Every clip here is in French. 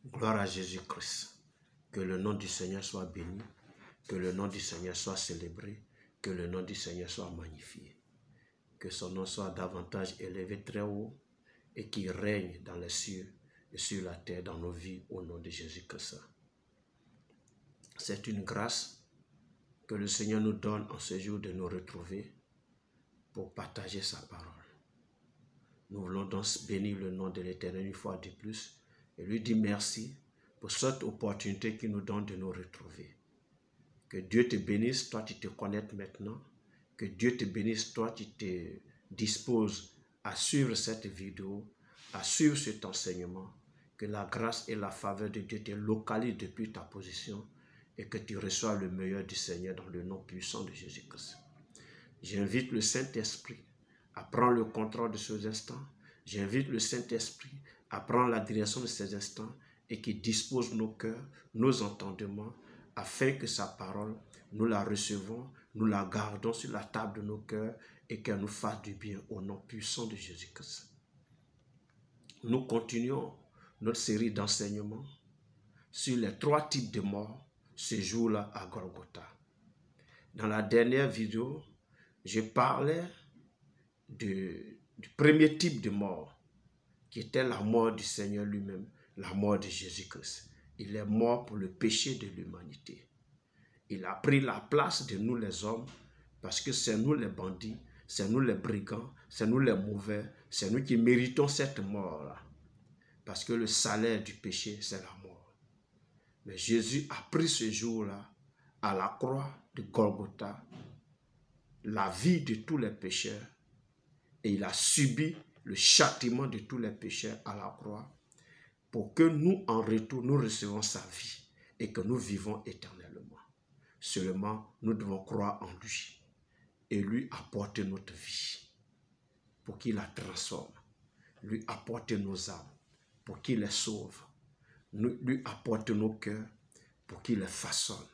Gloire à Jésus-Christ. Que le nom du Seigneur soit béni, que le nom du Seigneur soit célébré, que le nom du Seigneur soit magnifié. Que son nom soit davantage élevé très haut et qu'il règne dans les cieux et sur la terre dans nos vies au nom de Jésus-Christ. C'est une grâce que le Seigneur nous donne en ce jour de nous retrouver pour partager sa parole. Nous voulons donc bénir le nom de l'Éternel une fois de plus et lui dire merci pour cette opportunité qu'il nous donne de nous retrouver. Que Dieu te bénisse, toi tu te connais maintenant. Que Dieu te bénisse, toi tu te disposes à suivre cette vidéo, à suivre cet enseignement. Que la grâce et la faveur de Dieu te localisent depuis ta position et que tu reçois le meilleur du Seigneur dans le nom puissant de Jésus-Christ. J'invite le Saint-Esprit à prendre le contrôle de ces instants. J'invite le Saint-Esprit à prendre la direction de ces instants et qui dispose nos cœurs, nos entendements, afin que sa parole, nous la recevons, nous la gardons sur la table de nos cœurs et qu'elle nous fasse du bien au nom puissant de Jésus-Christ. Nous continuons notre série d'enseignements sur les 3 types de morts ce jour-là à Golgotha. Dans la dernière vidéo, je parlais du premier type de mort, qui était la mort du Seigneur lui-même, la mort de Jésus-Christ. Il est mort pour le péché de l'humanité. Il a pris la place de nous les hommes, parce que c'est nous les bandits, c'est nous les brigands, c'est nous les mauvais, c'est nous qui méritons cette mort-là. Parce que le salaire du péché, c'est la mort. Mais Jésus a pris ce jour-là, à la croix de Golgotha, la vie de tous les pécheurs, et il a subi le châtiment de tous les pécheurs à la croix, pour que nous, en retour, nous recevons sa vie et que nous vivons éternellement. Seulement, nous devons croire en lui et lui apporter notre vie pour qu'il la transforme, lui apporter nos âmes pour qu'il les sauve, lui apporter nos cœurs pour qu'il les façonne.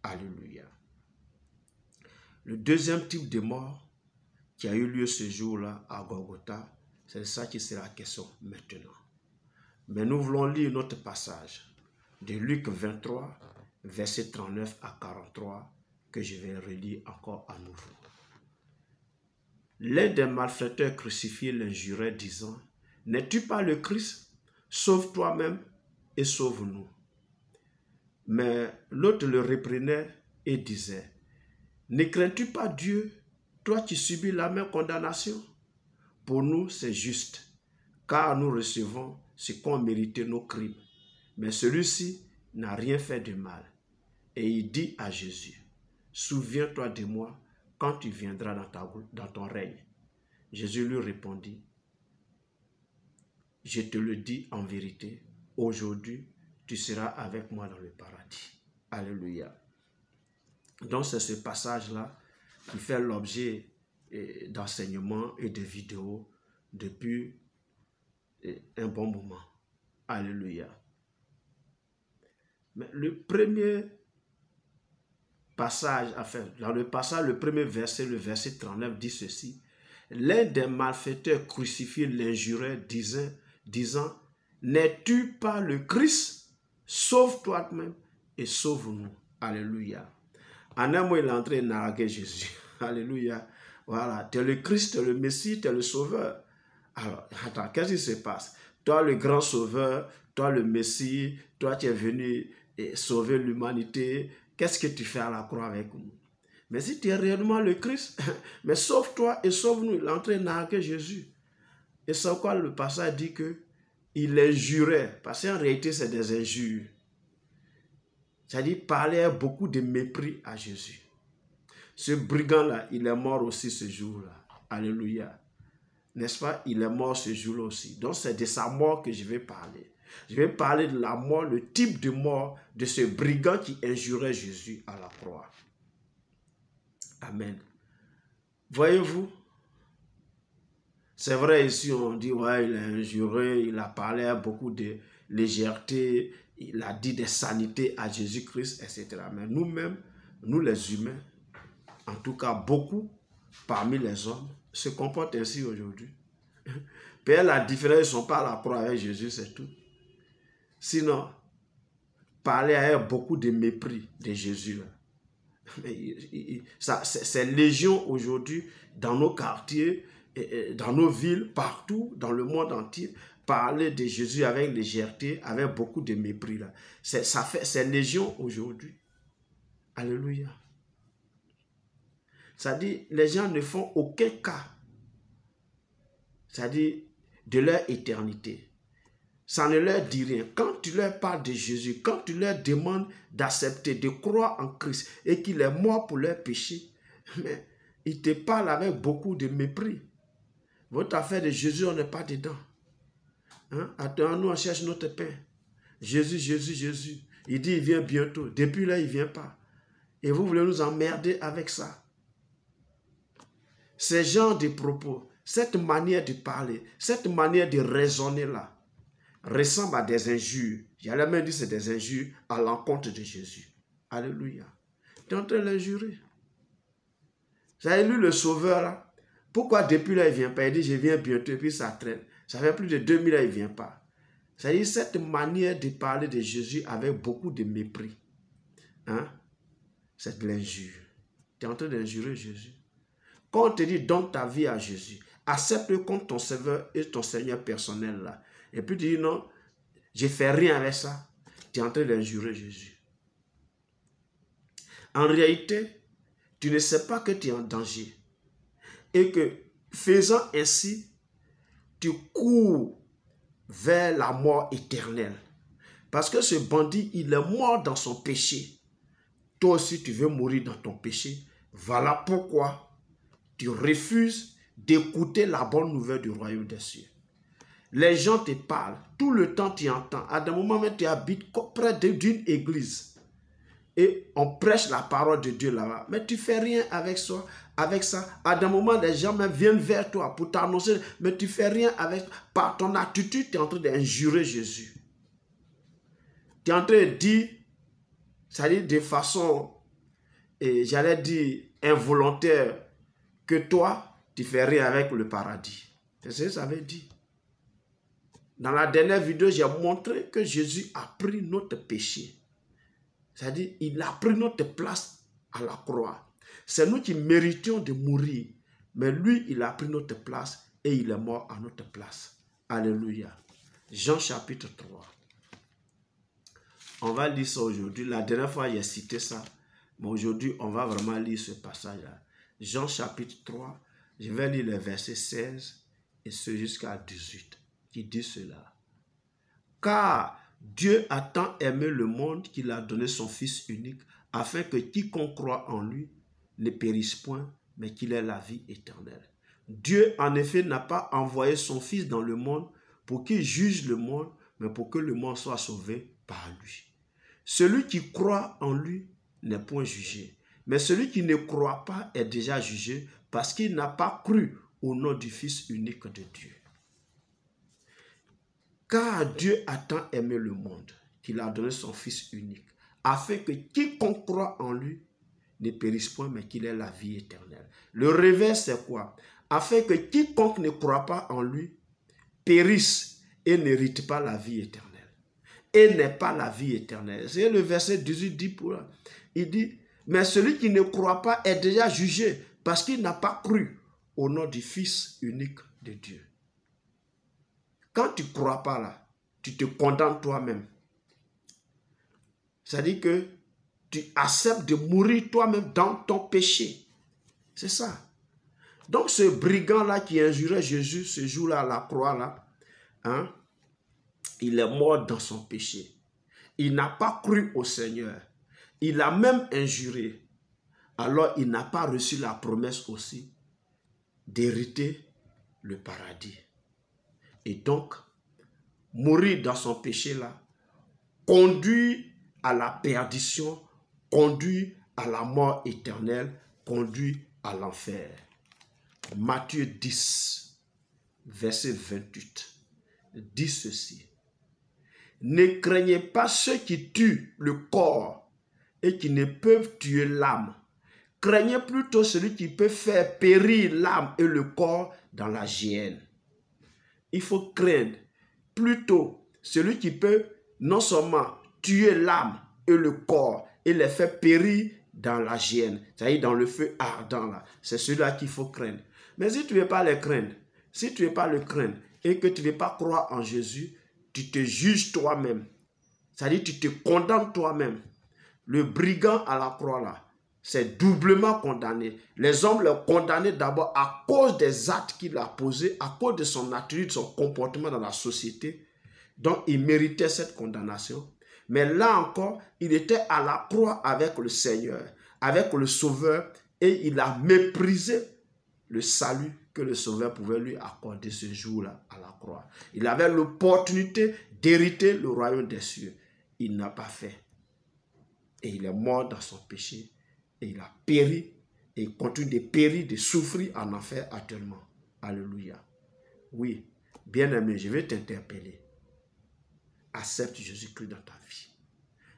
Alléluia. Le deuxième type de mort qui a eu lieu ce jour-là à Golgotha, c'est de ça qui sera question maintenant. Mais nous voulons lire notre passage de Luc 23, versets 39 à 43, que je vais relire encore à nouveau. L'un des malfaiteurs crucifiés l'injurait, disant, « N'es-tu pas le Christ? Sauve toi-même et sauve-nous. » Mais l'autre le reprenait et disait, « Ne crains-tu pas Dieu, toi qui subis la même condamnation? Pour nous, c'est juste, car nous recevons ce qu'ont mérité nos crimes. Mais celui-ci n'a rien fait de mal. » Et il dit à Jésus, « Souviens-toi de moi quand tu viendras dans ton règne. » Jésus lui répondit, « Je te le dis en vérité, aujourd'hui, tu seras avec moi dans le paradis. » Alléluia. Donc c'est ce passage-là qui fait l'objet d'enseignements et de vidéos depuis un bon moment. Alléluia. Mais le premier passage, enfin, dans le passage, le premier verset, le verset 39 dit ceci. L'un des malfaiteurs crucifiés l'injurait, disant, n'es-tu pas le Christ? Sauve toi-même et sauve-nous. Alléluia. En un mot, il est en train de narguer Jésus. Alléluia. Voilà, tu es le Christ, tu es le Messie, tu es le Sauveur. Alors, attends, qu'est-ce qui se passe? Toi, le grand Sauveur, toi, le Messie, toi, tu es venu sauver l'humanité. Qu'est-ce que tu fais à la croix avec nous? Mais si tu es réellement le Christ, mais sauve-toi et sauve-nous. Il est en train de narguer Jésus. Et c'est pourquoi le passage dit qu'il injurait. Parce qu'en réalité, c'est des injures. C'est-à-dire, il parlait beaucoup de mépris à Jésus. Ce brigand-là, il est mort aussi ce jour-là. Alléluia. N'est-ce pas? Il est mort ce jour-là aussi. Donc, c'est de sa mort que je vais parler. Je vais parler de la mort, le type de mort de ce brigand qui injurait Jésus à la croix. Amen. Voyez-vous, c'est vrai ici on dit, ouais, il a injuré, il a parlé à beaucoup de légèreté, il a dit des sanités à Jésus-Christ, etc. Mais nous-mêmes, nous les humains, en tout cas beaucoup parmi les hommes, se comportent ainsi aujourd'hui. Peut-être la différence, ils ne sont pas à la croix avec Jésus, c'est tout. Sinon, parler avec beaucoup de mépris de Jésus. C'est légion aujourd'hui dans nos quartiers, dans nos villes, partout, dans le monde entier. Parler de Jésus avec légèreté, avec beaucoup de mépris. C'est légion aujourd'hui. Alléluia. Ça dit, les gens ne font aucun cas, ça dit, de leur éternité. Ça ne leur dit rien. Quand tu leur parles de Jésus, quand tu leur demandes d'accepter, de croire en Christ et qu'il est mort pour leurs péchés, mais ils te parlent avec beaucoup de mépris. Votre affaire de Jésus, on n'est pas dedans. Hein? Attends-nous, on cherche notre pain. Jésus, Jésus, Jésus. Il dit, il vient bientôt. Depuis là, il ne vient pas. Et vous voulez nous emmerder avec ça. Ces genres de propos, cette manière de parler, cette manière de raisonner là, ressemble à des injures. J'allais même dire que c'est des injures à l'encontre de Jésus. Alléluia. Tu es en train de l'injurer. Vous avez lu le Sauveur là? Pourquoi depuis là il ne vient pas? Il dit je viens bientôt et puis ça traîne. Ça fait plus de 2000 ans il ne vient pas. C'est-à-dire cette manière de parler de Jésus avec beaucoup de mépris. Hein? C'est de l'injure. Tu es en train d'injurer Jésus. Quand on te dit donne ta vie à Jésus, accepte-le comme ton Sauveur et ton Seigneur personnel là. Et puis tu dis non, je ne fais rien avec ça. Tu es en train d'injurer Jésus. En réalité, tu ne sais pas que tu es en danger. Et que faisant ainsi, tu cours vers la mort éternelle. Parce que ce bandit, il est mort dans son péché. Toi aussi, tu veux mourir dans ton péché. Voilà pourquoi tu refuses d'écouter la bonne nouvelle du royaume des cieux. Les gens te parlent, tout le temps tu entends. À des moments même tu habites près d'une église et on prêche la parole de Dieu là-bas. Mais tu ne fais rien avec ça. À des moments, les gens même viennent vers toi pour t'annoncer, mais tu ne fais rien avec. Par ton attitude, tu es en train d'injurer Jésus. Tu es en train de dire, c'est-à-dire de façon, j'allais dire, involontaire, que toi, tu ne fais rien avec le paradis. C'est ce que ça veut dire. Dans la dernière vidéo, j'ai montré que Jésus a pris notre péché. C'est-à-dire, il a pris notre place à la croix. C'est nous qui méritions de mourir. Mais lui, il a pris notre place et il est mort à notre place. Alléluia. Jean chapitre 3. On va lire ça aujourd'hui. La dernière fois, j'ai cité ça. Mais aujourd'hui, on va vraiment lire ce passage-là. Jean chapitre 3. Je vais lire les versets 16 et ce jusqu'à 18. Qui dit cela. Car Dieu a tant aimé le monde qu'il a donné son Fils unique, afin que quiconque croit en lui ne périsse point, mais qu'il ait la vie éternelle. Dieu, en effet, n'a pas envoyé son Fils dans le monde pour qu'il juge le monde, mais pour que le monde soit sauvé par lui. Celui qui croit en lui n'est point jugé, mais celui qui ne croit pas est déjà jugé parce qu'il n'a pas cru au nom du Fils unique de Dieu. Car Dieu a tant aimé le monde qu'il a donné son Fils unique, afin que quiconque croit en lui ne périsse point, mais qu'il ait la vie éternelle. Le revers, c'est quoi? Afin que quiconque ne croit pas en lui périsse et n'hérite pas la vie éternelle. Et n'est pas la vie éternelle. C'est le verset 18 dit pour là. Il dit, mais celui qui ne croit pas est déjà jugé parce qu'il n'a pas cru au nom du Fils unique de Dieu. Quand tu ne crois pas là, tu te condamnes toi-même. C'est-à-dire que tu acceptes de mourir toi-même dans ton péché. C'est ça. Donc ce brigand-là qui injurait Jésus ce jour-là à la croix, là, hein, il est mort dans son péché. Il n'a pas cru au Seigneur. Il a même injuré. Alors il n'a pas reçu la promesse aussi d'hériter le paradis. Et donc, mourir dans son péché-là conduit à la perdition, conduit à la mort éternelle, conduit à l'enfer. Matthieu 10, verset 28, dit ceci. Ne craignez pas ceux qui tuent le corps et qui ne peuvent tuer l'âme. Craignez plutôt celui qui peut faire périr l'âme et le corps dans la géhenne. Il faut craindre plutôt celui qui peut non seulement tuer l'âme et le corps et les faire périr dans la géhenne, c'est-à-dire dans le feu ardent là. C'est cela qu'il faut craindre. Mais si tu ne veux pas les craindre, si tu ne veux pas le craindre et que tu ne veux pas croire en Jésus, tu te juges toi-même. C'est-à-dire tu te condamnes toi-même. Le brigand à la croix là, c'est doublement condamné. Les hommes l'ont condamné d'abord à cause des actes qu'il a posés, à cause de son attitude, de son comportement dans la société. Donc il méritait cette condamnation. Mais là encore, il était à la croix avec le Seigneur, avec le Sauveur, et il a méprisé le salut que le Sauveur pouvait lui accorder ce jour-là à la croix. Il avait l'opportunité d'hériter le royaume des cieux. Il n'a pas fait. Et il est mort dans son péché. Et il a péri. Et il continue de périr, de souffrir en enfer actuellement. Alléluia. Oui, bien-aimé, je vais t'interpeller. Accepte Jésus-Christ dans ta vie.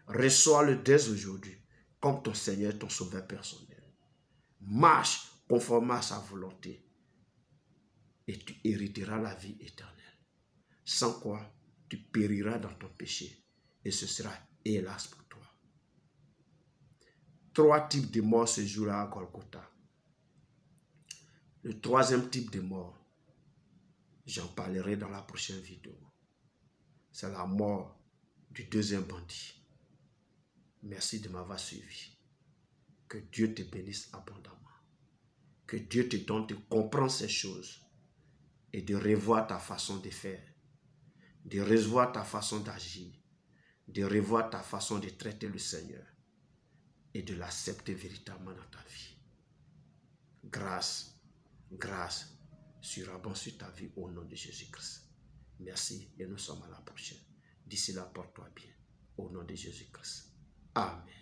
Reçois-le dès aujourd'hui comme ton Seigneur, ton Sauveur personnel. Marche conformément à sa volonté et tu hériteras la vie éternelle. Sans quoi, tu périras dans ton péché et ce sera hélas pour toi. 3 types de morts ce jour-là à Golgotha. Le 3e type de mort, j'en parlerai dans la prochaine vidéo. C'est la mort du 2e bandit. Merci de m'avoir suivi. Que Dieu te bénisse abondamment. Que Dieu te donne de comprendre ces choses et de revoir ta façon de faire, de revoir ta façon d'agir, de revoir ta façon de traiter le Seigneur et de l'accepter véritablement dans ta vie. Grâce, grâce surabonde sur ta vie au nom de Jésus-Christ. Merci et nous sommes à la prochaine. D'ici là, porte-toi bien au nom de Jésus-Christ. Amen.